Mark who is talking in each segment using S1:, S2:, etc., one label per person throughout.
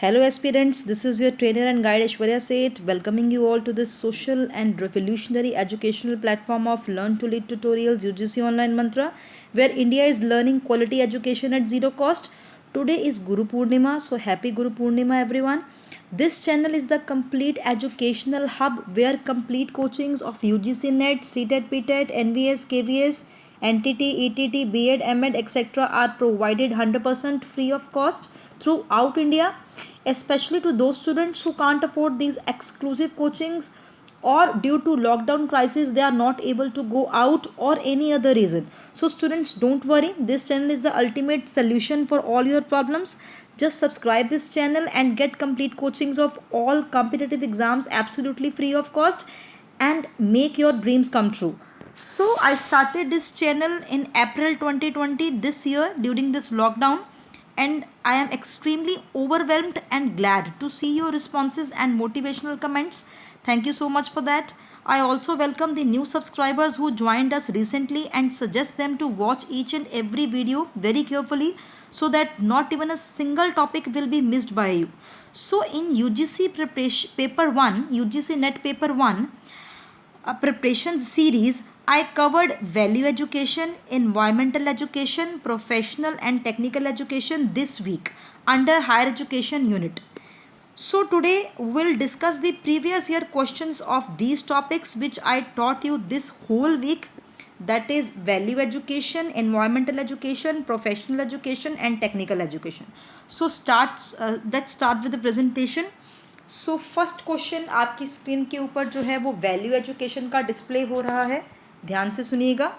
S1: Hello aspirants, this is your trainer and guide Aishwarya Seth, welcoming you all to this social and revolutionary educational platform of Learn to Lead Tutorials UGC Online Mantra, where India is learning quality education at zero cost. Today is Guru Purnima, so happy Guru Purnima everyone. This channel is the complete educational hub where complete coachings of UGC NET, CTET, PTET, NVS, KVS, NTT, ETT, B.Ed, M.Ed, etc. are provided 100% free of cost throughout India, especially to those students who can't afford these exclusive coachings, or due to lockdown crisis they are not able to go out, or any other reason. So students, don't worry, this channel is the ultimate solution for all your problems. Just subscribe this channel and get complete coachings of all competitive exams absolutely free of cost, and make your dreams come true. So I started this channel in April 2020 this year during this lockdown, and I am extremely overwhelmed and glad to see your responses and motivational comments. Thank you so much for that. I also welcome the new subscribers who joined us recently and suggest them to watch each and every video very carefully so that not even a single topic will be missed by you. So in UGC preparation paper 1, UGC NET paper 1, a preparation series, I covered value education, environmental education, professional and technical education this week under higher education unit. So today we'll discuss the previous year questions of these topics which I taught you this whole week, that is value education, environmental education, professional education and technical education. So let's start with the presentation. So first question आपकी screen के ऊपर जो है वो value education का display हो रहा है, ध्यान से सुनिएगा.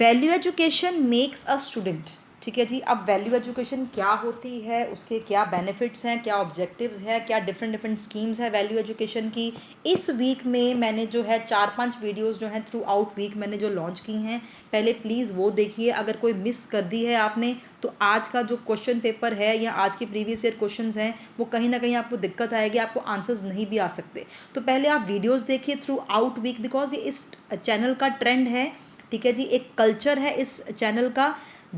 S1: Value education makes a student. ठीक है जी. अब वैल्यू एजुकेशन क्या होती है, उसके क्या बेनिफिट्स हैं, क्या ऑब्जेक्टिव्स हैं, क्या डिफरेंट डिफरेंट स्कीम्स है वैल्यू एजुकेशन की. इस वीक में मैंने जो है 4-5 वीडियोस जो हैं थ्रू आउट वीक मैंने जो लॉन्च की हैं, पहले प्लीज़ वो देखिए. अगर कोई मिस कर दी है आपने तो आज का जो क्वेश्चन पेपर है या आज के प्रीवियस ईयर क्वेश्चंस हैं वो कहीं ना कहीं आपको दिक्कत आएगी, आपको आंसर्स नहीं भी आ सकते. तो पहले आप वीडियोस देखिए थ्रू आउट वीक, बिकॉज ये इस चैनल का ट्रेंड है. ठीक है जी, एक कल्चर है इस चैनल का.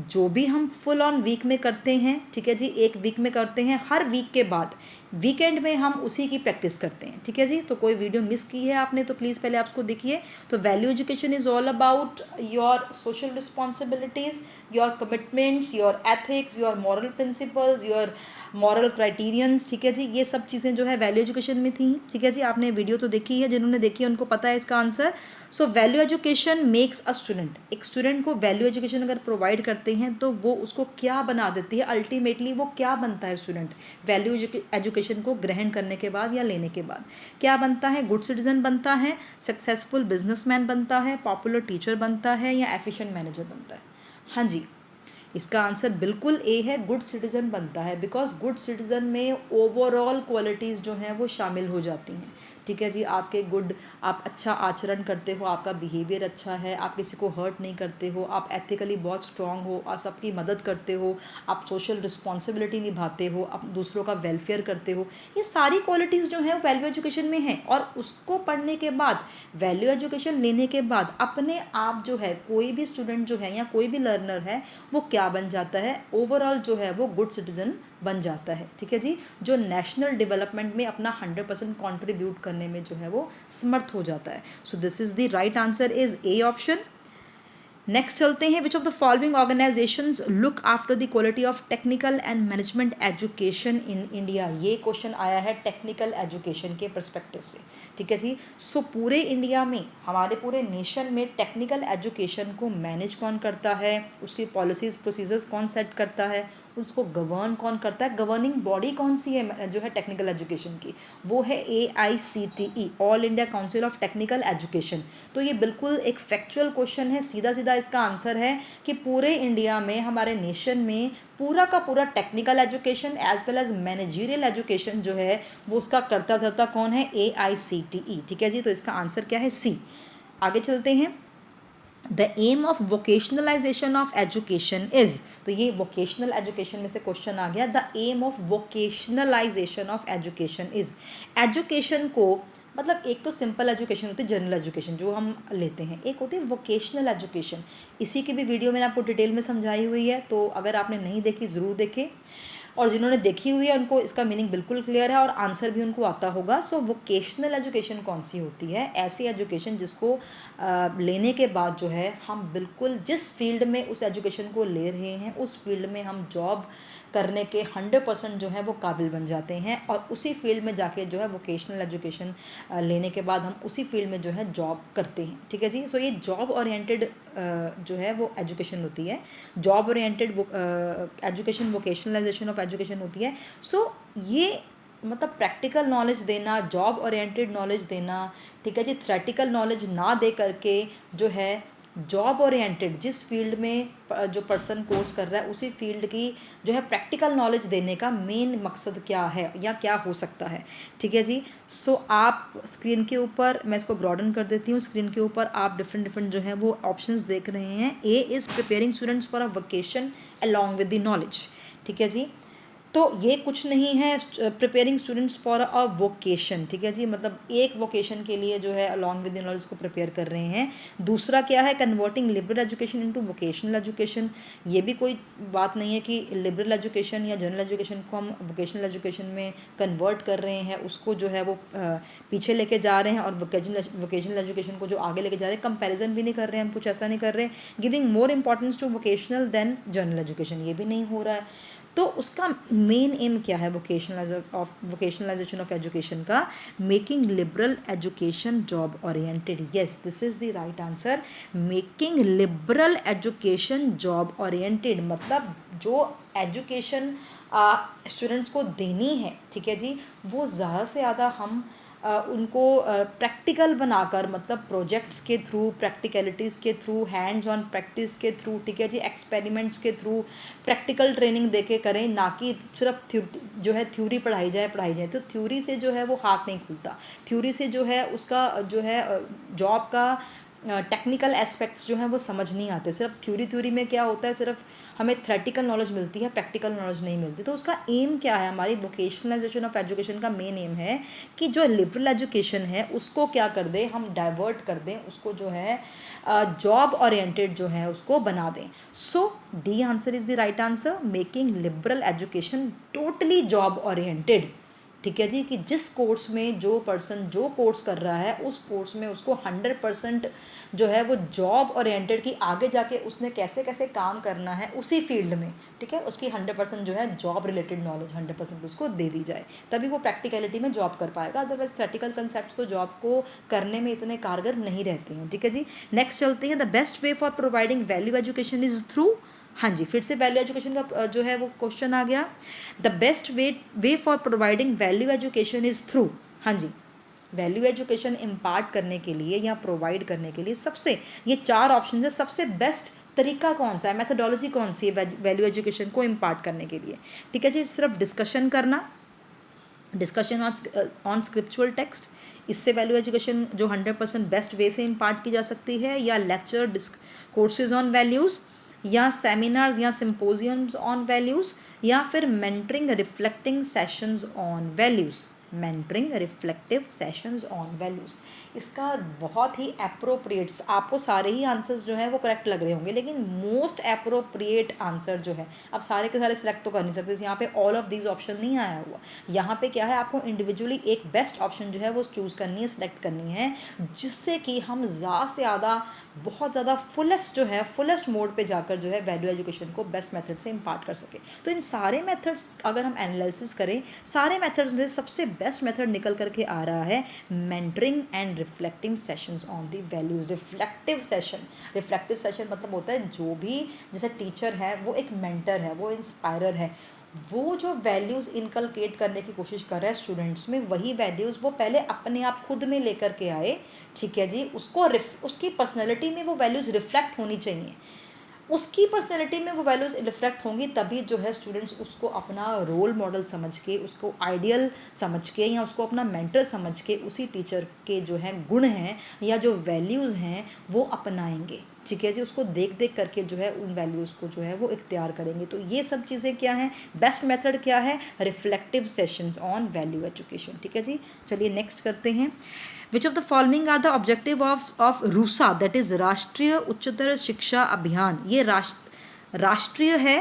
S1: जो भी हम फुल ऑन वीक में करते हैं, ठीक है जी, एक वीक में करते हैं, हर वीक के बाद वीकेंड में हम उसी की प्रैक्टिस करते हैं. ठीक है जी. तो कोई वीडियो मिस की है आपने तो प्लीज़ पहले आप उसको देखिए. तो value education is all about your social responsibilities, your commitments, your ethics, your moral principles, your moral criterions. ठीक है जी, ये सब चीज़ें जो है वैल्यू एजुकेशन में थी. ठीक है जी, आपने वीडियो तो देखी है, जिन्होंने देखी है उनको पता है इसका answer. So value education makes a student. एक स्टूडेंट को वैल्यू एजुकेशन अगर प्रोवाइड करते हैं तो वो उसको क्या बना देती है, अल्टीमेटली वो क्या बनता है स्टूडेंट वैल्यू एजुकेशन को ग्रहण करने के बाद या लेने के बाद. क्या बनता है? गुड सिटीजन बनता है, सक्सेसफुल बिजनेसमैन बनता है, पॉपुलर टीचर बनता है या एफिशिएंट मैनेजर बनता है. हाँ जी, इसका आंसर बिल्कुल ए है, गुड सिटीज़न बनता है. बिकॉज गुड सिटीज़न में ओवरऑल क्वालिटीज़ जो हैं वो शामिल हो जाती हैं. ठीक है जी, आपके गुड, आप अच्छा आचरण करते हो, आपका बिहेवियर अच्छा है, आप किसी को हर्ट नहीं करते हो, आप एथिकली बहुत स्ट्रांग हो, आप सबकी मदद करते हो, आप सोशल रिस्पॉन्सिबिलिटी निभाते हो, आप दूसरों का वेलफेयर करते हो. ये सारी क्वालिटीज़ जो हैं वैल्यू एजुकेशन में हैं. और उसको पढ़ने के बाद, वैल्यू एजुकेशन लेने के बाद अपने आप जो है कोई भी स्टूडेंट जो है या कोई भी लर्नर है वो क्या बन जाता है, ओवरऑल जो है वो गुड सिटीजन बन जाता है. ठीक है जी, जो नेशनल डेवलपमेंट में अपना 100% कंट्रीब्यूट करने में जो है वो समर्थ हो जाता है. सो this is the right answer is A option. Next चलते हैं. Which of the following organisations look after the quality of technical and management education in India. ये क्वेश्चन आया है टेक्निकल एजुकेशन के परस्पेक्टिव से. ठीक है जी. सो पूरे इंडिया में, हमारे पूरे नेशन में टेक्निकल एजुकेशन को मैनेज कौन करता है, उसकी पॉलिसीज़ प्रोसीजर्स कौन सेट करता है, उसको गवर्न कौन करता है, गवर्निंग बॉडी कौन सी है जो है टेक्निकल एजुकेशन की, वो है AICTE, all India council of technical education. तो ये बिल्कुल एक फैक्चुअल क्वेश्चन है. सीधा सीधा इसका आंसर है कि पूरे इंडिया में, हमारे नेशन में पूरा का पूरा technical education as well as managerial education जो है वो उसका करता धरता कौन है, AICTE. ठीक है जी. तो इसका आंसर क्या है, सी. आगे चलते हैं. The aim of vocationalisation of education is. तो ये वोकेशनल एजुकेशन में से क्वेश्चन आ गया. The aim of vocationalisation of education is. Education को, मतलब एक तो सिंपल एजुकेशन होती है, जनरल एजुकेशन जो हम लेते हैं, एक होती है वोकेशनल एजुकेशन. इसी की भी वीडियो मैंने आपको डिटेल में समझाई हुई है, तो अगर आपने नहीं देखी ज़रूर देखें. और जिन्होंने देखी हुई है उनको इसका मीनिंग बिल्कुल क्लियर है और आंसर भी उनको आता होगा। सो वोकेशनल एजुकेशन कौन सी होती है? ऐसी एजुकेशन जिसको लेने के बाद जो है हम बिल्कुल जिस फील्ड में उस एजुकेशन को ले रहे हैं उस फील्ड में हम जॉब करने के 100% जो है वो काबिल बन जाते हैं, और उसी फील्ड में जाके जो है वोकेशनल एजुकेशन लेने के बाद हम उसी फील्ड में जो है जॉब करते हैं। ठीक है जी। सो ये जॉब ओरिएंटेड जो है वो एजुकेशन होती है, job oriented education, vocationalisation of education होती है। सो ये मतलब प्रैक्टिकल नॉलेज देना, जॉब ओरिएंटेड नॉलेज देना, ठीक है जी, थ्योरेटिकल नॉलेज ना दे करके जो है जॉब ओरिएंटेड जिस फील्ड में जो पर्सन कोर्स कर रहा है उसी फील्ड की जो है प्रैक्टिकल नॉलेज देने का मेन मकसद क्या है या क्या हो सकता है। ठीक है जी। सो आप स्क्रीन के ऊपर, मैं इसको ब्रॉडन कर देती हूँ, स्क्रीन के ऊपर आप डिफरेंट जो है वो ऑप्शंस देख रहे हैं। A is preparing students for a vocation along with the knowledge. ठीक है जी। तो ये कुछ नहीं है preparing students for a vocation. ठीक है जी, मतलब एक वोकेशन के लिए जो है अलॉन्ग विद द नॉलेज को प्रिपेयर कर रहे हैं। दूसरा क्या है? Converting liberal education into vocational education. ये भी कोई बात नहीं है कि लिबरल एजुकेशन या जनरल एजुकेशन को हम वोकेशनल एजुकेशन में कन्वर्ट कर रहे हैं, उसको जो है वो पीछे लेके जा रहे हैं, और वोकेशनल एजुकेशन को जो आगे लेके जा रहे हैं। कंपेरिजन भी नहीं कर रहे हैं हम, कुछ ऐसा नहीं कर रहे हैं। Giving more importance to vocational than general education, ये भी नहीं हो रहा है। तो उसका मेन एम क्या है वोकेशनलाइजेशन ऑफ एजुकेशन का? Making liberal education job oriented. Yes, this is the right answer. Making liberal education job oriented मतलब जो एजुकेशन स्टूडेंट्स को देनी है, ठीक है जी, वो ज़्यादा से ज़्यादा हम उनको प्रैक्टिकल बनाकर, मतलब प्रोजेक्ट्स के थ्रू, प्रैक्टिकलिटीज़ के थ्रू, हैंड्स ऑन प्रैक्टिस के थ्रू, ठीक है जी, एक्सपेरिमेंट्स के थ्रू प्रैक्टिकल ट्रेनिंग देके करें, ना कि सिर्फ जो है थ्योरी पढ़ाई जाए। तो थ्योरी से जो है वो हाथ नहीं खुलता, थ्योरी से जो है उसका जो है जॉब का टेक्निकल एस्पेक्ट्स जो हैं वो समझ नहीं आते। सिर्फ थ्योरी में क्या होता है, सिर्फ हमें थ्योरेटिकल नॉलेज मिलती है, प्रैक्टिकल नॉलेज नहीं मिलती। तो उसका एम क्या है? हमारी वोकेशनलाइजेशन ऑफ एजुकेशन का मेन एम है कि जो लिबरल एजुकेशन है उसको क्या कर दें, हम डाइवर्ट कर दें, उसको जो है जॉब ओरिएंटेड जो है उसको बना दें। So D answer is the right answer, making liberal education totally job oriented. ठीक है जी, कि जिस कोर्स में जो पर्सन जो कोर्स कर रहा है उस कोर्स में उसको 100% जो है वो जॉब ओरिएंटेड की, आगे जाके उसने कैसे कैसे काम करना है उसी फील्ड में, ठीक है, उसकी 100% जो है जॉब रिलेटेड नॉलेज 100% उसको दे दी जाए, तभी वो प्रैक्टिकलिटी में जॉब कर पाएगा। अदरवाइज थ्योरेटिकल कंसेप्ट तो जॉब को करने में इतने कारगर नहीं रहते हैं। ठीक है जी। नेक्स्ट चलते हैं। The best way for providing value education is through, हाँ जी, फिर से वैल्यू एजुकेशन का जो है वो क्वेश्चन आ गया। The best way for providing value education is through, हाँ जी, वैल्यू एजुकेशन इम्पार्ट करने के लिए या प्रोवाइड करने के लिए सबसे, ये 4 ऑप्शन है, सबसे बेस्ट तरीका कौन सा है, मेथोडोलॉजी कौन सी है वैल्यू एजुकेशन को इम्पार्ट करने के लिए? ठीक है जी, सिर्फ डिस्कशन करना, डिस्कशन ऑन स्क्रिप्चुअल टेक्स्ट, इससे वैल्यू एजुकेशन जो 100% बेस्ट वे से इम्पार्ट की जा सकती है, या लेक्चर कोर्सेज ऑन वैल्यूज़, या सेमिनार्स या सिम्पोजियम्स ऑन वैल्यूज़, या फिर mentoring reflecting sessions on values, mentoring reflective sessions on values. इसका बहुत ही अप्रोप्रिएट्स, आपको सारे ही आंसर्स जो हैं वो करेक्ट लग रहे होंगे, लेकिन मोस्ट अप्रोप्रिएट आंसर जो है, आप सारे के सारे सिलेक्ट तो कर नहीं सकते, यहाँ पे ऑल ऑफ दीज ऑप्शन नहीं आया हुआ। यहाँ पे क्या है, आपको इंडिविजुअली एक बेस्ट ऑप्शन जो है वो चूज़ करनी है, सिलेक्ट करनी है, जिससे कि हम ज़्यादा से ज़्यादा, बहुत ज़्यादा फुलेस्ट जो है, फुलेस्ट मोड पे जाकर जो है वैल्यू एजुकेशन को बेस्ट मेथड से इम्पार्ट कर सके। तो इन सारे मेथड्स अगर हम एनालिसिस करें, सारे मेथड्स में सबसे बेस्ट मेथड निकल करके आ रहा है mentoring and reflective sessions on the values. Reflective session मतलब होता है जो भी, जैसे टीचर है वो एक मेंटर है, वो इंस्पायरर है, वो जो वैल्यूज़ इनकलकेट करने की कोशिश कर रहा है स्टूडेंट्स में, वही वैल्यूज़ वो पहले अपने आप खुद में लेकर के आए। ठीक है जी, उसको उसकी पर्सनैलिटी में वो वैल्यूज़ रिफ्लेक्ट होनी चाहिए, उसकी पर्सनैलिटी में वो वैल्यूज़ रिफ्लेक्ट होंगी, तभी जो है स्टूडेंट्स उसको अपना रोल मॉडल समझ के, उसको आइडियल समझ के, या उसको अपना मेंटर समझ के उसी टीचर के जो हैं गुण हैं या जो वैल्यूज़ हैं वो अपनाएंगे। ठीक है जी, उसको देख करके जो है उन वैल्यूज़ को जो है वो इख्तियार करेंगे। तो ये सब चीज़ें क्या हैं, बेस्ट मेथड क्या है, reflective sessions on value education. ठीक है जी, चलिए नेक्स्ट करते हैं। Which of the following are the objective of RUSA, that is Rashtriya Uchchatar शिक्षा अभियान। ये राष्ट्रीय है,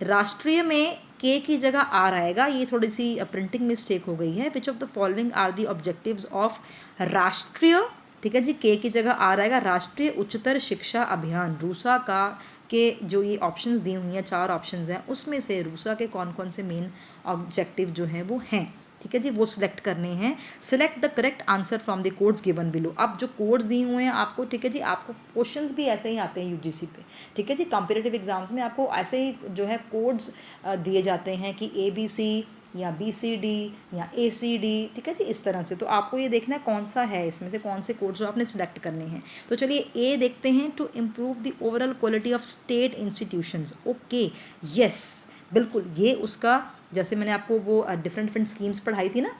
S1: राष्ट्रीय में के की जगह आर आएगा, ये थोड़ी सी प्रिंटिंग मिस्टेक हो गई है। Which of the following are the objectives of Rashtriya, ठीक है जी, के की जगह आर आएगा, राष्ट्रीय उच्चतर शिक्षा अभियान रूसा का के जो ये ऑप्शंस दी हुई हैं 4 ऑप्शंस हैं, उसमें से रूसा के कौन कौन से मेन ऑब्जेक्टिव जो हैं वो हैं, ठीक है जी, वो सिलेक्ट करने हैं। Select the correct answer from the codes given below. अब जो कोड्स दिए हुए हैं आपको, ठीक है जी, आपको क्वेश्चंस भी ऐसे ही आते हैं यूजीसी पे, ठीक है जी, कॉम्पिटिटिव एग्जाम्स में आपको ऐसे ही जो है कोड्स दिए जाते हैं कि ABC या BCD या ACD, ठीक है जी, इस तरह से। तो आपको ये देखना है कौन सा है, इसमें से कौन से कोड्स जो आपने सिलेक्ट करने हैं। तो चलिए ए देखते हैं, to improve the overall quality of state institutions. Okay, yes, बिल्कुल, ये उसका, जैसे मैंने आपको वो डिफरेंट डिफरेंट स्कीम्स पढ़ाई थी ना,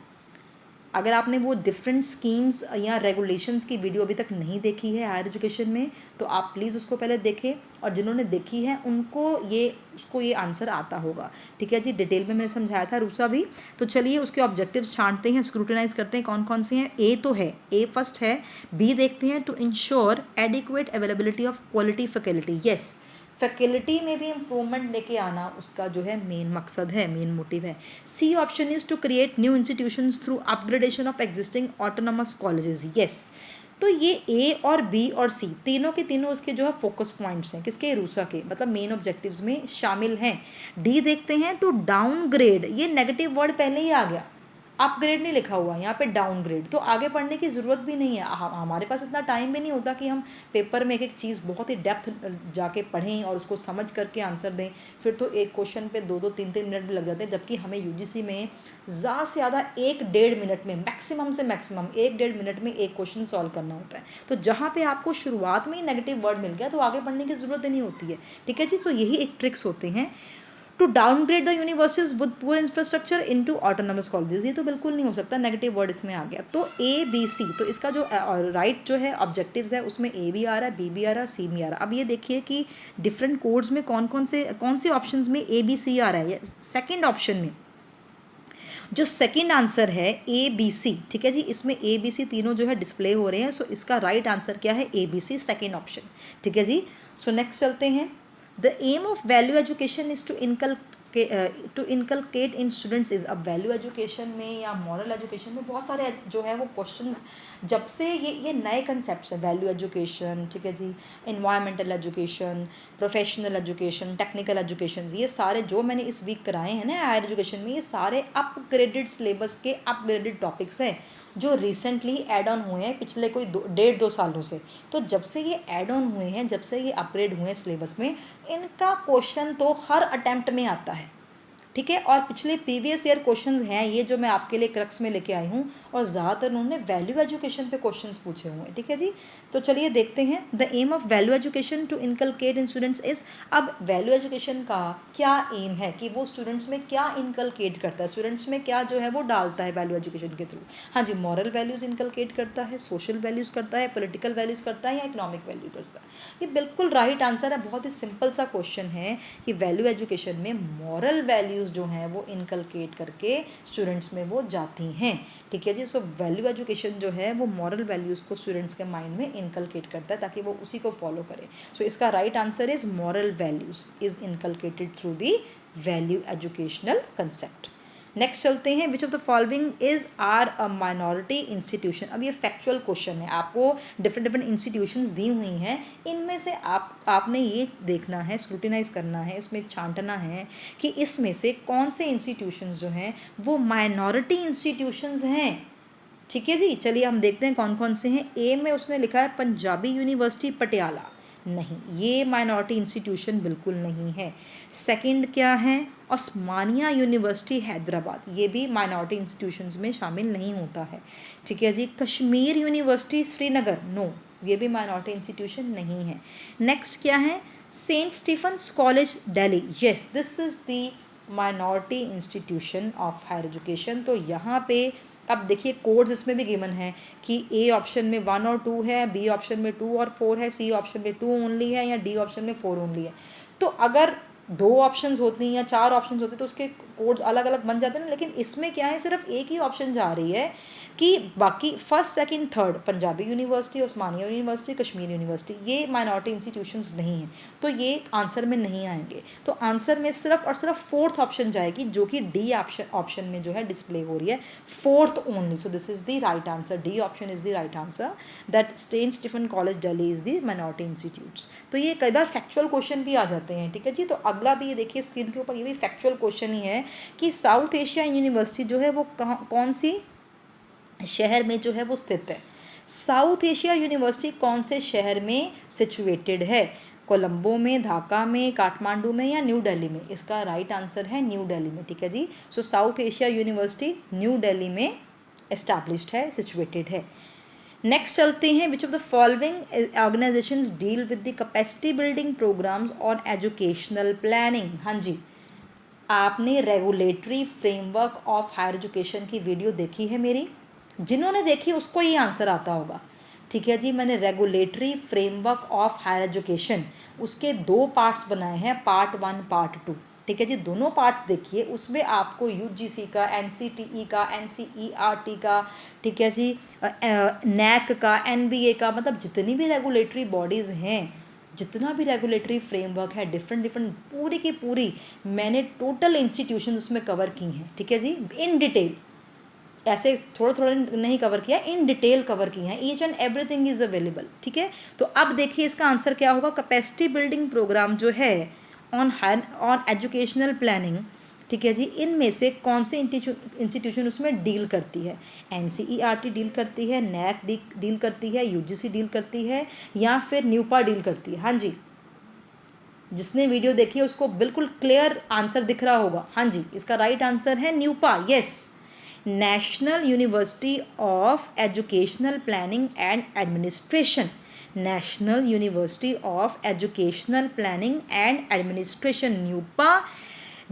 S1: अगर आपने वो डिफरेंट स्कीम्स या रेगुलेशंस की वीडियो अभी तक नहीं देखी है हायर एजुकेशन में, तो आप प्लीज़ उसको पहले देखें, और जिन्होंने देखी है उनको ये आंसर आता होगा, ठीक है जी। डिटेल में मैंने समझाया था रूसा भी। तो चलिए उसके ऑब्जेक्टिव्स छांटते हैं, स्क्रूटिनाइज करते हैं कौन कौन से हैं। ए तो है, ए फर्स्ट है। बी देखते हैं, to ensure adequate availability of quality faculty. Yes, faculty में भी इम्प्रूवमेंट लेके आना उसका जो है मेन मकसद है, मेन मोटिव है। C option is to create new institutions through upgradation of existing autonomous colleges. Yes, तो ये ए और बी और सी तीनों के तीनों उसके जो है फोकस पॉइंट्स हैं, किसके, रूसा के, मतलब मेन ऑब्जेक्टिव्स में शामिल हैं। डी देखते हैं, टू डाउनग्रेड, ये नेगेटिव वर्ड पहले ही आ गया, अपग्रेड नहीं लिखा हुआ यहाँ पे, डाउनग्रेड, तो आगे पढ़ने की ज़रूरत भी नहीं है। हमारे पास इतना टाइम भी नहीं होता कि हम पेपर में एक एक चीज़ बहुत ही डेप्थ जाके पढ़ें और उसको समझ करके आंसर दें। फिर तो एक क्वेश्चन पे 2-2 3-3 मिनट भी लग जाते हैं, जबकि हमें यूजीसी में ज़्यादा से ज़्यादा 1-1.5 मिनट में, मैक्सिमम से मैक्सिमम 1-1.5 मिनट में एक क्वेश्चन सॉल्व करना होता है। तो जहाँ पे आपको शुरुआत में ही नेगेटिव वर्ड मिल गया तो आगे पढ़ने की ज़रूरत ही नहीं होती है, ठीक है जी। तो यही एक ट्रिक्स होते हैं। To downgrade the universities with poor infrastructure into autonomous colleges, ये तो बिल्कुल नहीं हो सकता, नेगेटिव वर्ड इसमें आ गया। तो ABC, तो इसका जो राइट जो है ऑब्जेक्टिव्स है उसमें A भी आ रहा है, B भी आ रहा है, C भी आ रहा है। अब ये देखिए कि डिफरेंट कोड्स में कौन से ऑप्शंस में ABC आ रहा है। सेकेंड ऑप्शन में जो सेकंड आंसर है ABC, ठीक है जी, इसमें ABC तीनों जो है डिस्प्ले हो रहे हैं। सो इसका राइट आंसर क्या है, ABC, सेकंड ऑप्शन, ठीक है जी। सो नेक्स्ट चलते हैं। The aim of value education is to inculcate in students is. अब वैल्यू एजुकेशन में या मॉरल एजुकेशन में बहुत सारे जो है वो क्वेश्चंस, जब से ये नए कंसेप्ट हैं, वैल्यू एजुकेशन, ठीक है जी, environmental education, professional education, technical education, ये सारे जो मैंने इस वीक कराए हैं ना हायर एजुकेशन में, ये सारे अपग्रेडेड सिलेबस के अपग्रेडेड टॉपिक्स हैं जो रिसेंटली ऐड ऑन हुए हैं पिछले कोई 1.5-2 सालों से। तो जब से ये ऐड ऑन हुए हैं, जब से ये अपग्रेड हुए हैं सिलेबस में, इनका क्वेश्चन तो हर अटेम्प्ट में आता है, ठीक है। और पिछले प्रीवियस ईयर क्वेश्चंस हैं ये जो मैं आपके लिए क्रक्स में लेके आई हूँ, और ज़्यादातर उन्होंने वैल्यू एजुकेशन पे क्वेश्चंस पूछे हुए हैं, ठीक है जी। तो चलिए देखते हैं। The aim of value education to inculcate in students is. अब वैल्यू एजुकेशन का क्या एम है कि वो स्टूडेंट्स में क्या इनकलकेट करता है, स्टूडेंट्स में क्या जो है वो डालता है वैल्यू एजुकेशन के थ्रू। हाँ जी, मॉरल वैल्यूज़ इनकलकेट करता है, सोशल वैल्यूज़ करता है, पोलिटिकल वैल्यूज़ करता है, या इकोनॉमिक वैल्यू करता है। ये बिल्कुल राइट आंसर है। बहुत ही सिंपल सा क्वेश्चन है कि वैल्यू एजुकेशन में मॉरल वैल्यूज़ जो हैं वो इनकलकेट करके स्टूडेंट्स में वो जाती हैं, ठीक है जी। सो वैल्यू एजुकेशन जो है वो मॉरल वैल्यूज़ को स्टूडेंट्स के माइंड में इनकलकेट करता है ताकि वो उसी को फॉलो करें। सो इसका right answer is moral values is inculcated through the value educational concept. Next चलते हैं। Which of the following is are a minority institution. अब ये फैक्चुअल क्वेश्चन है, आपको डिफरेंट डिफरेंट इंस्टीट्यूशंस दी हुई हैं, इनमें से आपने ये देखना है, स्क्रूटिनाइज करना है, इसमें छांटना है कि इसमें से कौन से इंस्टीट्यूशंस जो हैं वो माइनॉरिटी इंस्टीट्यूशंस हैं, ठीक है जी। चलिए हम देखते हैं कौन कौन से हैं। ए में उसने लिखा है पंजाबी यूनिवर्सिटी पटियाला, नहीं, ये माइनॉरिटी इंस्टीट्यूशन बिल्कुल नहीं है। सेकंड क्या है, ओस्मानिया यूनिवर्सिटी हैदराबाद, ये भी माइनॉरिटी इंस्टीट्यूशंस में शामिल नहीं होता है, ठीक है जी। कश्मीर यूनिवर्सिटी श्रीनगर, नो, ये भी माइनॉरिटी इंस्टीट्यूशन नहीं है। नेक्स्ट क्या है, St Stephen's College Delhi, yes, this is the minority institution of higher education. तो यहाँ पे अब देखिए कोड्स इसमें भी गिवन है कि ए ऑप्शन में 1 और 2 है, बी ऑप्शन में 2 और 4 है, सी ऑप्शन में 2 ओनली है, या डी ऑप्शन में 4 ओनली है। तो अगर 2 ऑप्शंस होती या 4 ऑप्शंस होते तो उसके कोड्स अलग अलग बन जाते हैं ना, लेकिन इसमें क्या है, सिर्फ एक ही ऑप्शन जा रही है कि बाकी first second third Punjabi University, Osmania University, Kashmir University, ये माइनॉरिटी इंस्टीट्यूशंस नहीं हैं, तो ये आंसर में नहीं आएंगे। तो आंसर में सिर्फ और सिर्फ फोर्थ ऑप्शन जाएगी, जो कि डी ऑप्शन में जो है डिस्प्ले हो रही है, fourth only. So this is the right answer, D option is the right answer, that St Stephen College Delhi is the minority institutes. तो ये कई बार फैक्चुअल क्वेश्चन भी आ जाते हैं, ठीक है जी। तो अगला भी ये देखिए स्क्रीन के ऊपर, ये भी फैक्चुअल क्वेश्चन ही है कि साउथ एशिया यूनिवर्सिटी जो है वो कहाँ, कौन सी शहर में जो है वो स्थित है। साउथ एशिया यूनिवर्सिटी कौन से शहर में सिचुएटेड है, कोलंबो में, ढाका में, काठमांडू में या न्यू दिल्ली में। इसका राइट आंसर है न्यू दिल्ली में, ठीक है जी। So South Asia University New Delhi में एस्टैब्लिश्ड है, सिचुएटेड है। नेक्स्ट चलते हैं, which of the following organisations deal with the capacity building programmes on educational planning. हाँ जी, आपने regulatory framework of higher education की वीडियो देखी है मेरी, जिन्होंने देखी उसको ये आंसर आता होगा, ठीक है जी। मैंने regulatory framework of higher education, उसके 2 पार्ट्स बनाए हैं, पार्ट 1 पार्ट 2, ठीक है जी। दोनों पार्ट्स देखिए, उसमें आपको यूजीसी का, एनसीटीई का, एनसीईआरटी का, ठीक है जी, नैक का, एनबीए का, मतलब जितनी भी रेगुलेटरी बॉडीज़ हैं, जितना भी रेगुलेटरी फ्रेमवर्क है, डिफरेंट पूरी की पूरी मैंने टोटल इंस्टीट्यूशन उसमें कवर की हैं, ठीक है जी, इन डिटेल। ऐसे थोड़ा थोड़ा नहीं कवर किया, इन डिटेल कवर की हैं, each and everything is available, ठीक है। तो अब देखिए इसका आंसर क्या होगा, कैपेसिटी बिल्डिंग प्रोग्राम जो है ऑन एजुकेशनल प्लानिंग, ठीक है जी, इनमें से कौन से इंस्टीट्यूशन उसमें डील करती है। एनसीईआरटी डील करती है, नैक डील करती है, यूजीसी डील करती है, या फिर न्यूपा डील करती है। हाँ जी, जिसने वीडियो देखी है उसको बिल्कुल क्लियर आंसर दिख रहा होगा। हाँ जी, इसका राइट आंसर है NUEPA, yes, National University of Educational Planning and Administration. National University of Educational Planning and Administration, NUEPA,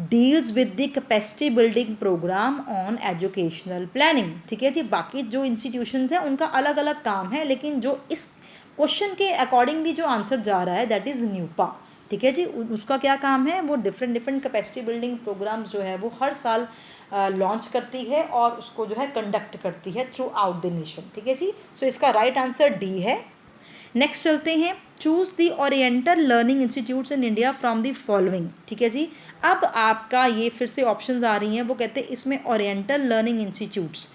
S1: deals with the capacity building programme on educational planning, ठीक है जी। बाकी जो इंस्टीट्यूशंस हैं उनका अलग अलग काम है, लेकिन जो इस क्वेश्चन के अकॉर्डिंगली जो आंसर जा रहा है दैट इज़ न्यूपा, ठीक है जी। उसका क्या काम है, वो डिफरेंट कैपेसिटी बिल्डिंग प्रोग्राम्स जो है वो हर साल लॉन्च करती है और उसको जो है कंडक्ट करती है थ्रू आउट द नेशन, ठीक है जी। सो इसका राइट आंसर डी है। नेक्स्ट चलते हैं, choose the oriental learning institutes in India from the following, ठीक है जी। अब आपका ये फिर से ऑप्शंस आ रही हैं, वो कहते हैं इसमें ओरिएंटल लर्निंग इंस्टीट्यूट्स,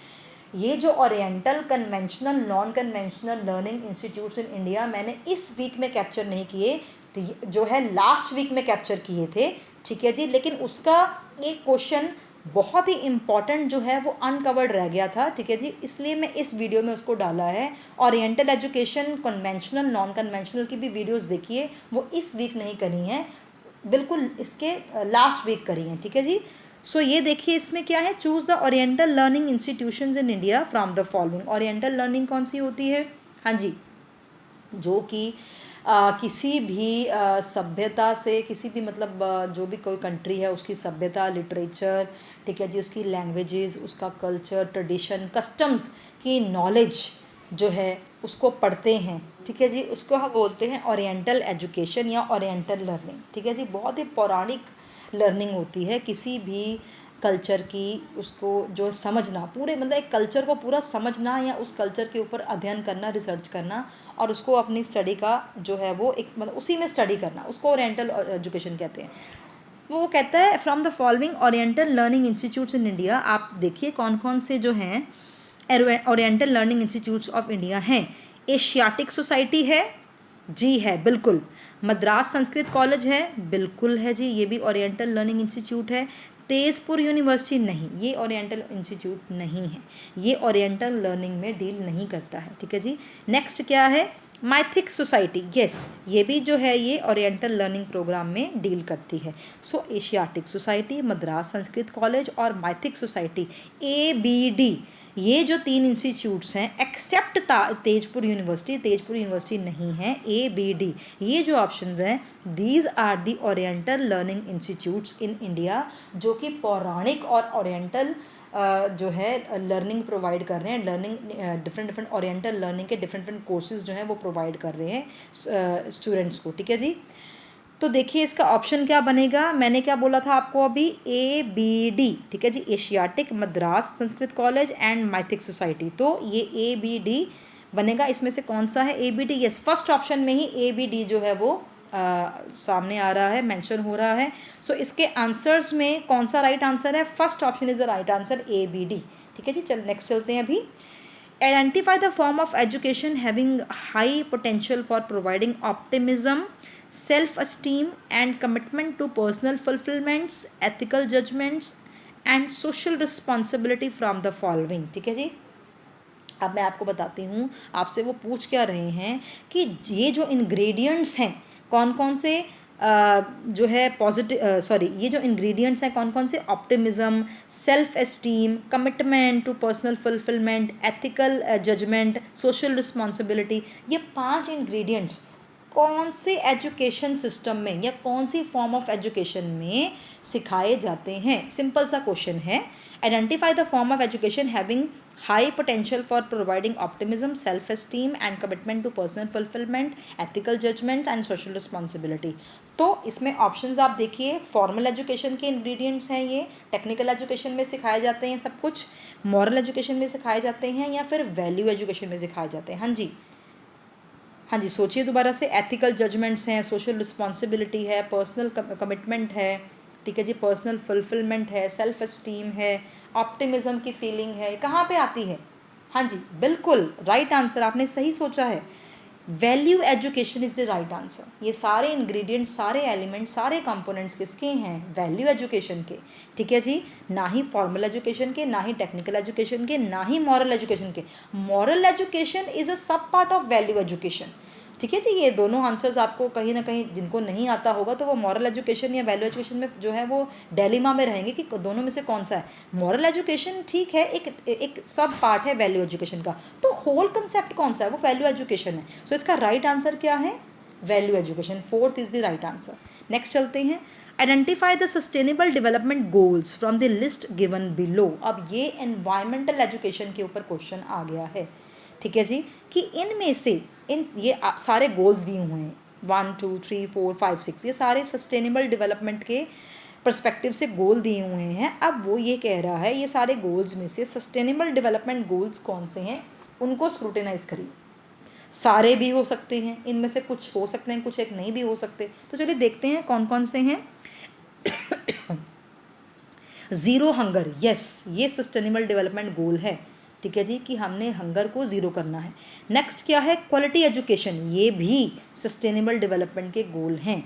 S1: ये जो oriental conventional non conventional learning institutes in India मैंने इस वीक में कैप्चर नहीं किए, तो जो है लास्ट वीक में कैप्चर किए थे, ठीक है जी। लेकिन उसका एक क्वेश्चन बहुत ही इम्पॉर्टेंट जो है वो अनकवर्ड रह गया था, ठीक है जी, इसलिए मैं इस वीडियो में उसको डाला है। Oriental education conventional non conventional की भी वीडियोस देखिए, वो इस वीक नहीं करी हैं, बिल्कुल इसके लास्ट वीक करी हैं, ठीक है जी। सो ये देखिए इसमें क्या है, choose the oriental learning institutions in India from the following. Oriental learning कौन सी होती है, हाँ जी, जो कि किसी भी सभ्यता से, किसी भी मतलब जो भी कोई कंट्री है उसकी सभ्यता, लिटरेचर, ठीक है जी, उसकी लैंग्वेजेस, उसका कल्चर, ट्रेडिशन, कस्टम्स की नॉलेज जो है उसको पढ़ते हैं, ठीक है जी, उसको हम बोलते हैं ओरिएंटल एजुकेशन या ओरिएंटल लर्निंग, ठीक है जी। बहुत ही पौराणिक लर्निंग होती है, किसी भी कल्चर की उसको जो समझना, पूरे मतलब एक कल्चर को पूरा समझना या उस कल्चर के ऊपर अध्ययन करना, रिसर्च करना और उसको अपनी स्टडी का जो है वो एक मतलब उसी में स्टडी करना, उसको ओरिएंटल एजुकेशन कहते हैं। वो कहता है from the following oriental learning institutes in India, आप देखिए कौन कौन से जो हैं oriental learning institutes of India हैं। एशियाटिक सोसाइटी है, जी है बिल्कुल। मद्रास संस्कृत कॉलेज है, बिल्कुल है जी, ये भी ओरिएंटल लर्निंग इंस्टीट्यूट है। तेजपुर यूनिवर्सिटी नहीं, ये ओरिएंटल इंस्टीट्यूट नहीं है, ये ओरिएंटल लर्निंग में डील नहीं करता है, ठीक है जी। नेक्स्ट क्या है, माइथिक सोसाइटी, यस, ये भी जो है ये ओरिएंटल लर्निंग प्रोग्राम में डील करती है। So Asiatic Society, Madras Sanskrit College और माइथिक सोसाइटी, ABD, ये जो 3 इंस्टीट्यूट्स हैं एक्सेप्ट तेजपुर यूनिवर्सिटी नहीं है, ABD, ये जो ऑप्शंस हैं these are the oriental learning institutes in India, जो कि पौराणिक और ओरिएंटल जो है लर्निंग प्रोवाइड कर रहे हैं, लर्निंग डिफरेंट ओरिएंटल लर्निंग के डिफरेंट कोर्सेज जो हैं वो प्रोवाइड कर रहे हैं स्टूडेंट्स को, ठीक है जी। तो देखिए इसका ऑप्शन क्या बनेगा, मैंने क्या बोला था आपको अभी, ABD, ठीक है जी, Asiatic Madras Sanskrit College and Mythic Society. तो ये ABD बनेगा, इसमें से कौन सा है ABD? यस, फर्स्ट ऑप्शन में ही ABD जो है वो सामने आ रहा है, मेंशन हो रहा है। सो इसके आंसर्स में कौन सा राइट आंसर है? First option is the right answer, ABD। ठीक है जी, चल नेक्स्ट चलते हैं अभी। Identify the form of education having high potential for providing optimism, self-esteem, and commitment to personal fulfillments, ethical judgments, and social responsibility from the following। ठीक है जी, अब मैं आपको बताती हूँ, आपसे वो पूछ क्या रहे हैं कि ये जो इंग्रेडिएंट्स हैं कौन कौन से, जो है पॉजिटिव, सॉरी, ये जो इंग्रेडिएंट्स हैं कौन कौन से, optimism, self esteem, commitment to personal fulfilment, ethical judgement, social responsibility, ये 5 इंग्रेडिएंट्स कौन से एजुकेशन सिस्टम में या कौन सी फॉर्म ऑफ एजुकेशन में सिखाए जाते हैं। सिंपल सा क्वेश्चन है। Identify the form of education having high potential for providing optimism, self esteem and commitment to personal fulfilment, ethical judgements and social responsibility. तो इसमें ऑप्शंस आप देखिए, फॉर्मल एजुकेशन के इंग्रेडिएंट्स हैं ये, टेक्निकल एजुकेशन में सिखाए जाते हैं सब कुछ, मॉरल एजुकेशन में सिखाए जाते हैं, या फिर वैल्यू एजुकेशन में सिखाए जाते हैं। हाँ जी, हाँ जी, सोचिए दोबारा से। एथिकल जजमेंट्स हैं, सोशल रिस्पॉन्सिबिलिटी है, पर्सनल कमिटमेंट है, ठीक है जी, पर्सनल फुलफिलमेंट है, सेल्फ एस्टीम है, ऑप्टिमिज्म की फीलिंग है, कहाँ पे आती है? हाँ जी, बिल्कुल राइट आंसर, आपने सही सोचा है, value education is the right answer. ये सारे इंग्रेडिएंट्स, सारे एलिमेंट्स, सारे कंपोनेंट्स किसके हैं? वैल्यू एजुकेशन के। ठीक है जी, ना ही फॉर्मल एजुकेशन के, ना ही टेक्निकल एजुकेशन के, ना ही मॉरल एजुकेशन के। मॉरल एजुकेशन इज़ अ सब पार्ट ऑफ वैल्यू एजुकेशन। ठीक है जी, ये दोनों आंसर्स आपको कहीं ना कहीं, जिनको नहीं आता होगा तो वो मॉरल एजुकेशन या वैल्यू एजुकेशन में जो है वो डेलिमा में रहेंगे कि दोनों में से कौन सा है। मॉरल एजुकेशन ठीक है, एक सब पार्ट है वैल्यू एजुकेशन का, तो होल कंसेप्ट कौन सा है? वो वैल्यू एजुकेशन है। सो इसका राइट आंसर क्या है? Value education, 4th is the right answer. Next चलते हैं। Identify the sustainable development goals from the list given below. अब ये एनवायरमेंटल एजुकेशन के ऊपर क्वेश्चन आ गया है। ठीक है जी, कि इनमें से ये सारे गोल्स दिए हुए हैं, 1 2 3 4 5 6, ये सारे सस्टेनेबल डेवलपमेंट के पर्सपेक्टिव से गोल दिए हुए हैं। अब वो ये कह रहा है ये सारे गोल्स में से सस्टेनेबल डेवलपमेंट गोल्स कौन से हैं, उनको स्क्रूटिनाइज करिए। सारे भी हो सकते हैं, इनमें से कुछ हो सकते हैं, कुछ एक नहीं भी हो सकते। तो चलिए देखते हैं कौन कौन से हैं। ज़ीरो हंगर, यस, ये सस्टेनेबल डेवलपमेंट गोल है। ठीक है जी, कि हमने हंगर को ज़ीरो करना है। नेक्स्ट क्या है? क्वालिटी एजुकेशन, ये भी सस्टेनेबल डेवलपमेंट के गोल हैं।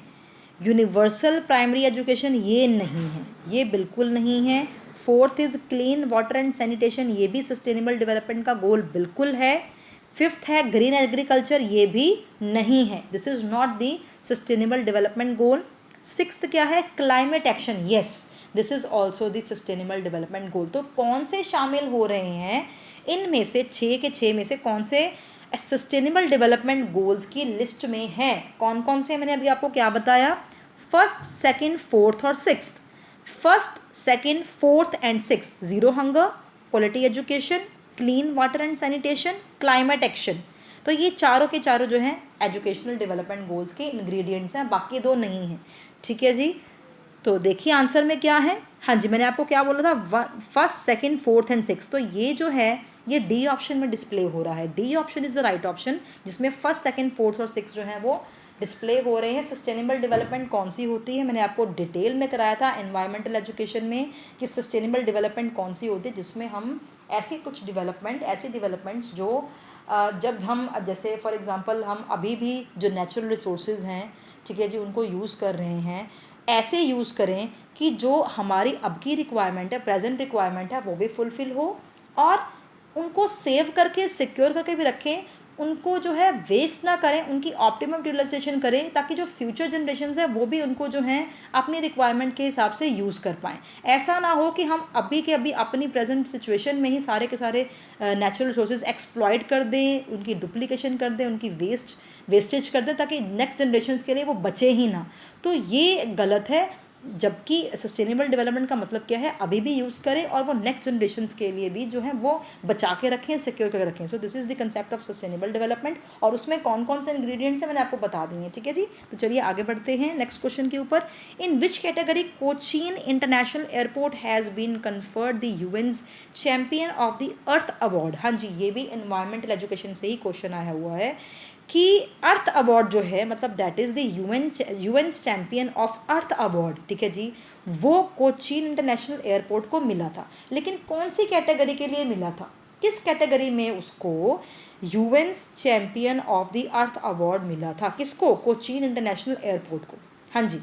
S1: यूनिवर्सल प्राइमरी एजुकेशन, ये नहीं है, ये बिल्कुल नहीं है। 4th is clean water and sanitation, ये भी सस्टेनेबल डेवलपमेंट का गोल बिल्कुल है। 5th है ग्रीन एग्रीकल्चर, ये भी नहीं है, this is not the sustainable development goal. 6th क्या है? Climate action, yes, this is also the sustainable development goal. तो कौन से शामिल हो रहे हैं इनमें से? 6 के 6 में से कौन से सस्टेनेबल डेवलपमेंट गोल्स की लिस्ट में हैं? कौन कौन से? मैंने अभी आपको क्या बताया? 1st, 2nd, 4th और 6th। 1st, 2nd, 4th and 6th, zero hunger, quality education, clean water and sanitation, climate action. तो ये चारों के चारों जो हैं एजुकेशनल डेवलपमेंट गोल्स के इंग्रेडिएंट्स हैं, बाकी दो नहीं हैं। ठीक है जी, तो देखिए आंसर में क्या है। हाँ जी, मैंने आपको क्या बोला था? 1st, 2nd, 4th and 6th। तो ये जो है ये डी ऑप्शन में डिस्प्ले हो रहा है। D option is the right option, जिसमें 1st, 2nd, 4th और 6th जो है वो डिस्प्ले हो रहे हैं। सस्टेनेबल डेवलपमेंट कौन सी होती है, मैंने आपको डिटेल में कराया था एनवायरमेंटल एजुकेशन में कि सस्टेनेबल डेवलपमेंट कौन सी होती है, जिसमें हम ऐसी कुछ डेवलपमेंट, ऐसी डेवलपमेंट्स जो जब हम, जैसे फॉर एग्जांपल हम अभी भी जो नेचुरल रिसोर्सेज हैं, ठीक है जी, उनको यूज़ कर रहे हैं, ऐसे यूज़ करें कि जो हमारी अब की रिक्वायरमेंट है, प्रेजेंट रिक्वायरमेंट है, वो भी फुलफ़िल हो, और उनको सेव करके, सिक्योर करके भी रखें, उनको जो है वेस्ट ना करें, उनकी ऑप्टिमम यूटिलाइजेशन करें, ताकि जो फ्यूचर जनरेशन्स हैं वो भी उनको जो है अपनी रिक्वायरमेंट के हिसाब से यूज़ कर पाएँ। ऐसा ना हो कि हम अभी के अभी अपनी प्रेजेंट सिचुएशन में ही सारे के सारे नेचुरल रिसोर्सेज एक्सप्लॉइट कर दें, उनकी डुप्लीकेशन कर दें, उनकी वेस्टेज कर दें, ताकि नेक्स्ट जनरेशन्स के लिए वो बचे ही ना। तो ये गलत है। जबकि सस्टेनेबल डेवलपमेंट का मतलब क्या है, अभी भी यूज़ करें और वो नेक्स्ट जनरेशन्स के लिए भी जो है वो बचा के रखें, सिक्योर करके रखें। So this is the concept of sustainable development. और उसमें कौन कौन से इंग्रेडिएंट्स हैं मैंने आपको बता दी हैं, ठीक है जी। तो चलिए आगे बढ़ते हैं नेक्स्ट क्वेश्चन के ऊपर। In which category Cochin International Airport has been conferred the UN's Champion of the Earth award. हाँ जी, ये भी एनवायरमेंटल एजुकेशन से ही क्वेश्चन आया हुआ है कि अर्थ अवार्ड जो है, मतलब that is the UN champion of earth award, ठीक है जी, वो कोचीन इंटरनेशनल एयरपोर्ट को मिला था। लेकिन कौन सी कैटेगरी के लिए मिला था, किस कैटेगरी में उसको UN champion of the Earth award मिला था, किसको, कोचीन इंटरनेशनल एयरपोर्ट को। हाँ जी,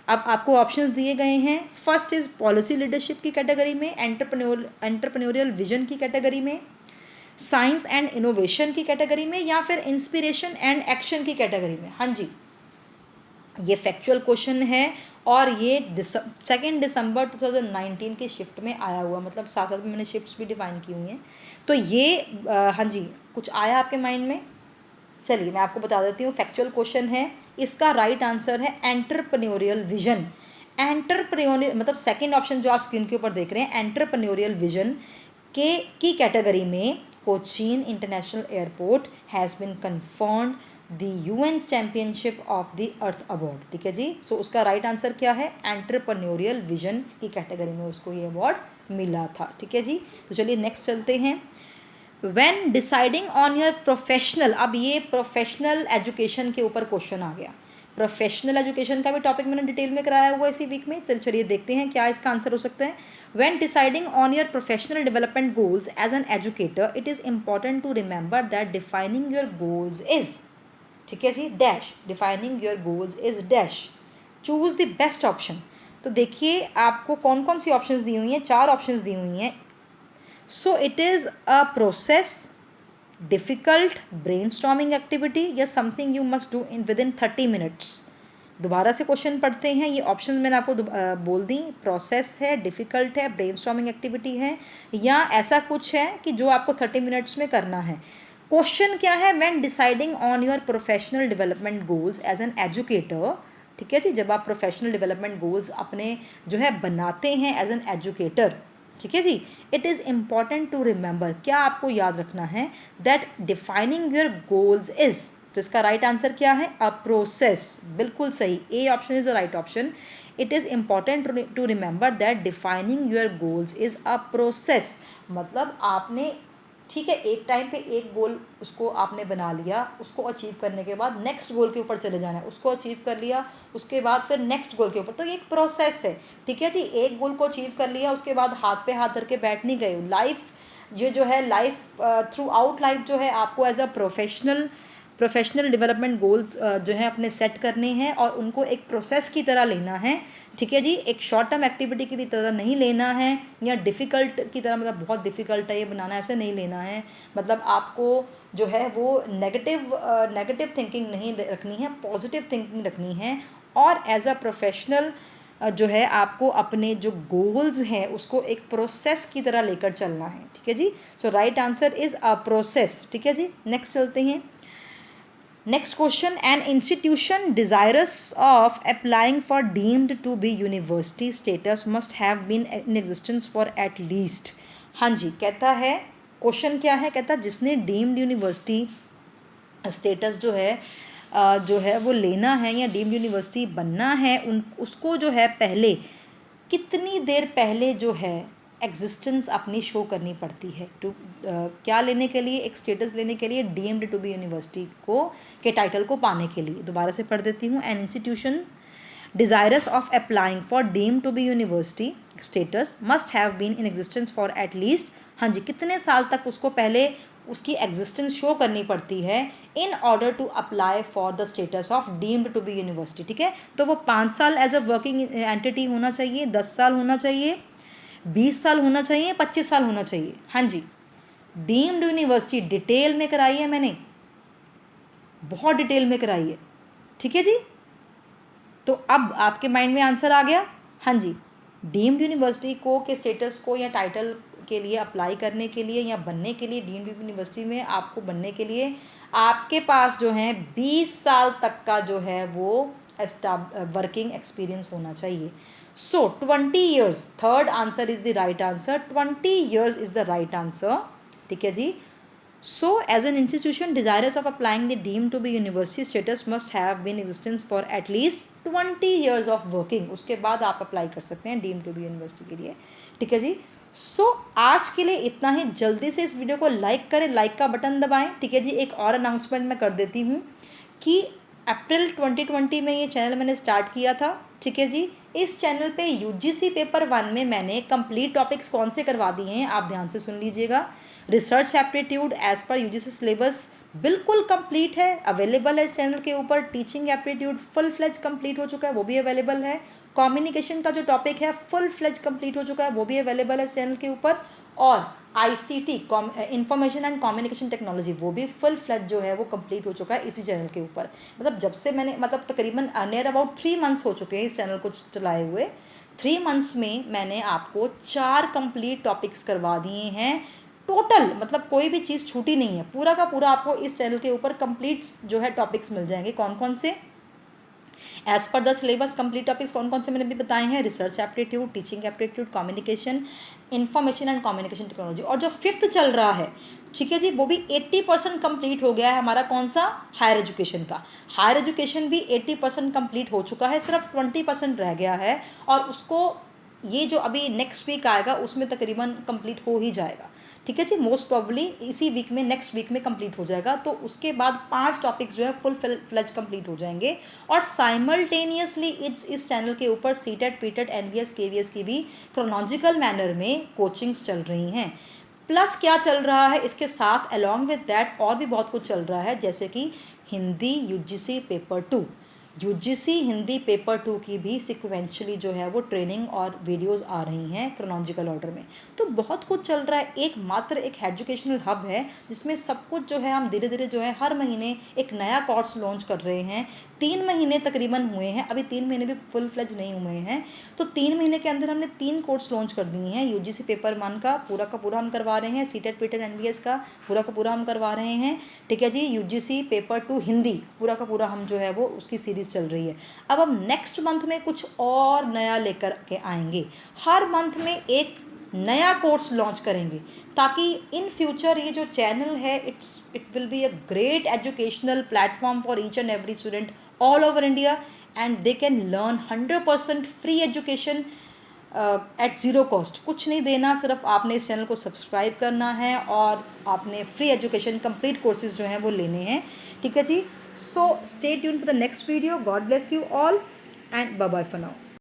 S1: अब आपको ऑप्शंस दिए गए हैं। फर्स्ट इज़ पॉलिसी लीडरशिप की कैटेगरी में, एंटरप्रेन्योरियल विजन की कैटेगरी में, साइंस एंड इनोवेशन की कैटेगरी में, या फिर इंस्पिरेशन एंड एक्शन की कैटेगरी में। हाँ जी, ये फैक्चुअल क्वेश्चन है और ये 2 दिसंबर 2019 के शिफ्ट में आया हुआ, मतलब साथ साथ में मैंने शिफ्ट्स भी डिफाइन की हुई हैं। तो ये हाँ जी, कुछ आया आपके माइंड में? चलिए मैं आपको बता देती हूँ, फैक्चुअल क्वेश्चन है। इसका राइट आंसर है एंटरप्रेन्योरियल विजन। एंटरप्रेन्योरियल मतलब सेकंड ऑप्शन जो आप स्क्रीन के ऊपर देख रहे हैं, एंटरप्रेन्योरियल विजन की कैटेगरी में Cochin International Airport has been confirmed the UN championship of the Earth award, ठीक है जी। सो उसका राइट आंसर क्या है, एंटरप्रेन्योरियल विजन की कैटेगरी में उसको ये अवार्ड मिला था, ठीक है जी। तो चलिए नेक्स्ट चलते हैं। When deciding on your professional, अब ये प्रोफेशनल एजुकेशन के ऊपर क्वेश्चन आ गया। प्रोफेशनल एजुकेशन का भी टॉपिक मैंने डिटेल में कराया हुआ इसी वीक में, तो चलिए देखते हैं क्या इसका आंसर हो सकता है। When deciding on your professional development goals as an educator, it is important to remember that defining your goals is, ठीक है जी, dash, defining your goals is dash, choose the best option. तो देखिए आपको कौन कौन सी ऑप्शंस दी हुई हैं, 4 ऑप्शंस दी हुई हैं। So it is a process, difficult, brainstorming activity, या something you must do in within 30 minutes. दोबारा से क्वेश्चन पढ़ते हैं, ये ऑप्शन मैंने आपको बोल दी, प्रोसेस है, डिफ़िकल्ट है, ब्रेनस्टॉर्मिंग एक्टिविटी है, या ऐसा कुछ है कि जो आपको 30 मिनट्स में करना है। क्वेश्चन क्या है, when deciding on your professional development goals as an educator, ठीक है जी, जब आप प्रोफेशनल डेवलपमेंट गोल्स अपने जो है बनाते हैं एज एन एजुकेटर, ठीक है जी, it is important to remember, क्या आपको याद रखना है, that defining your goals is, तो इसका राइट आंसर क्या है, अ प्रोसेस, बिल्कुल सही, A option is the right option. It is important to remember that defining your goals is a process, मतलब आपने, ठीक है, एक टाइम पे एक गोल उसको आपने बना लिया, उसको अचीव करने के बाद नेक्स्ट गोल के ऊपर चले जाना है, उसको अचीव कर लिया, उसके बाद फिर नेक्स्ट गोल के ऊपर, तो ये एक प्रोसेस है, ठीक है जी। एक गोल को अचीव कर लिया, उसके बाद हाथ पे हाथ धर के बैठ नहीं गए। लाइफ ये जो है, लाइफ थ्रू आउट लाइफ जो है, आपको as a professional development goals जो है अपने सेट करने हैं और उनको एक प्रोसेस की तरह लेना है, ठीक है जी। एक शॉर्ट टर्म एक्टिविटी की तरह नहीं लेना है, या डिफ़िकल्ट की तरह, मतलब बहुत डिफ़िकल्ट है ये बनाना, ऐसे नहीं लेना है। मतलब आपको जो है वो नेगेटिव थिंकिंग नहीं रखनी है, पॉजिटिव थिंकिंग रखनी है। और एज अ प्रोफेशनल जो है आपको अपने जो गोल्स हैं उसको एक प्रोसेस की तरह लेकर चलना है, ठीक है जी। So right answer is a process, ठीक है जी। नेक्स्ट चलते हैं। Next question, an institution desirous of applying for deemed to be university status must have been in existence for at least, हाँ जी, कहता है, क्वेश्चन क्या है, कहता है जिसने डीम्ड यूनिवर्सिटी स्टेटस जो है वो लेना है या डीम्ड यूनिवर्सिटी बनना है, उसको जो है पहले कितनी देर पहले जो है एग्जिस्टेंस अपनी शो करनी पड़ती है, क्या लेने के लिए, एक स्टेटस लेने के लिए, डीम्ड टू बी यूनिवर्सिटी को के टाइटल को पाने के लिए। दोबारा से पढ़ देती हूँ, an institution desirous of applying for deemed to be university status must have been in existence for at least, हाँ जी, कितने साल तक उसको पहले उसकी एग्जिस्टेंस शो करनी पड़ती है in order to apply for the status of deemed to be university, ठीक है। तो वो 5 साल एज अ वर्किंग एंटिटी होना चाहिए, 10 साल होना चाहिए, 20 साल होना चाहिए, 25 साल होना चाहिए। हाँ जी, डीम्ड यूनिवर्सिटी डिटेल में कराई है मैंने, बहुत डिटेल में कराई है, ठीक है जी। तो अब आपके माइंड में आंसर आ गया। हाँ जी, डीम्ड यूनिवर्सिटी को के स्टेटस को या टाइटल के लिए अप्लाई करने के लिए या बनने के लिए, डीम्ड यूनिवर्सिटी में आपको बनने के लिए आपके पास जो है 20 साल तक का जो है वो वर्किंग एक्सपीरियंस होना चाहिए। सो 20 years, third answer is the right answer, 20 years is the right answer, ठीक है जी। So, as an institution desirous of applying the deemed to be university status must have been existence for at least 20 years of working. उसके बाद आप apply कर सकते हैं deemed to be university के लिए, ठीक है जी। आज के लिए इतना ही। जल्दी से इस वीडियो को लाइक करें, लाइक का बटन दबाएं, ठीक है जी। एक और अनाउंसमेंट मैं कर देती हूँ कि अप्रैल 2020 में ये चैनल मैंने स्टार्ट किया था, ठीक है जी। इस चैनल पे UGC पेपर 1 में मैंने कंप्लीट टॉपिक्स कौन से करवा दिए हैं, आप ध्यान से सुन लीजिएगा। Research aptitude as per UGC syllabus बिल्कुल कंप्लीट है, अवेलेबल है इस चैनल के ऊपर। Teaching aptitude full fledge complete हो चुका है, वो भी अवेलेबल है। कम्युनिकेशन का जो टॉपिक है फुल फ्लेज कंप्लीट हो चुका है, वो भी अवेलेबल है इस चैनल के ऊपर। और ICT information and communication technology, वो भी फुल फ्लेज जो है वो कंप्लीट हो चुका है इसी चैनल के ऊपर। मतलब जब से मैंने, मतलब तकरीबन नियर अबाउट 3 मंथ्स हो चुके हैं इस चैनल को चलाए हुए। 3 मंथ्स में मैंने आपको 4 कंप्लीट टॉपिक्स करवा दिए हैं टोटल, मतलब कोई भी चीज़ छूटी नहीं है। पूरा का पूरा आपको इस चैनल के ऊपर कंप्लीट जो है टॉपिक्स मिल जाएंगे। कौन कौन से, as per the syllabus complete topics कौन कौन से मैंने भी बताए हैं। Research aptitude, teaching aptitude, communication, information and communication technology. और जो 5th चल रहा है, ठीक है जी, वो भी 80% कंप्लीट हो गया है हमारा। कौन सा, हायर एजुकेशन का। हायर एजुकेशन भी 80% कंप्लीट हो चुका है, सिर्फ 20% रह गया है। और उसको ये जो अभी नेक्स्ट वीक आएगा उसमें तकरीबन कंप्लीट हो ही जाएगा, ठीक है जी। मोस्ट प्रॉब्ली इसी वीक में, नेक्स्ट वीक में कंप्लीट हो जाएगा। तो उसके बाद 5 टॉपिक्स जो है फुल फ्लेज कंप्लीट हो जाएंगे। और साइमल्टेनियसली इस चैनल के ऊपर सीटेट, पीटेट, NVS, KVS की भी क्रोनोलॉजिकल मैनर में कोचिंग्स चल रही हैं। प्लस क्या चल रहा है इसके साथ, अलॉन्ग विद दैट और भी बहुत कुछ चल रहा है, जैसे कि Hindi UGC paper 2, UGC Hindi paper 2 की भी सिक्वेंशली जो है वो ट्रेनिंग और वीडियोस आ रही हैं क्रोनोलॉजिकल ऑर्डर में। तो बहुत कुछ चल रहा है। एक मात्र एक एजुकेशनल हब है जिसमें सब कुछ जो है हम धीरे धीरे जो है हर महीने एक नया कोर्स लॉन्च कर रहे हैं। 3 महीने तकरीबन हुए हैं, अभी 3 महीने भी फुल फ्लेज नहीं हुए हैं। तो 3 महीने के अंदर हमने 3 कोर्स लॉन्च कर दिए हैं। UGC पेपर 1 का पूरा हम करवा रहे हैं, सीटेट, पीटेट, NVS का पूरा हम करवा रहे हैं, ठीक है जी। UGC पेपर 2 हिंदी पूरा हम जो है वो उसकी सीरीज़ चल रही है। अब हम नेक्स्ट मंथ में कुछ और नया लेकर के आएंगे। हर मंथ में एक नया कोर्स लॉन्च करेंगे, ताकि इन फ्यूचर ये जो चैनल है it will be a great educational platform for each and every student all over India, and they can learn 100% free education at zero cost. कुछ नहीं देना, सिर्फ आपने इस चैनल को सब्सक्राइब करना है और आपने फ्री एजुकेशन कंप्लीट कोर्सेज जो हैं वो लेने हैं, ठीक है जी। So stay tuned for the next video. God bless you all and bye bye for now.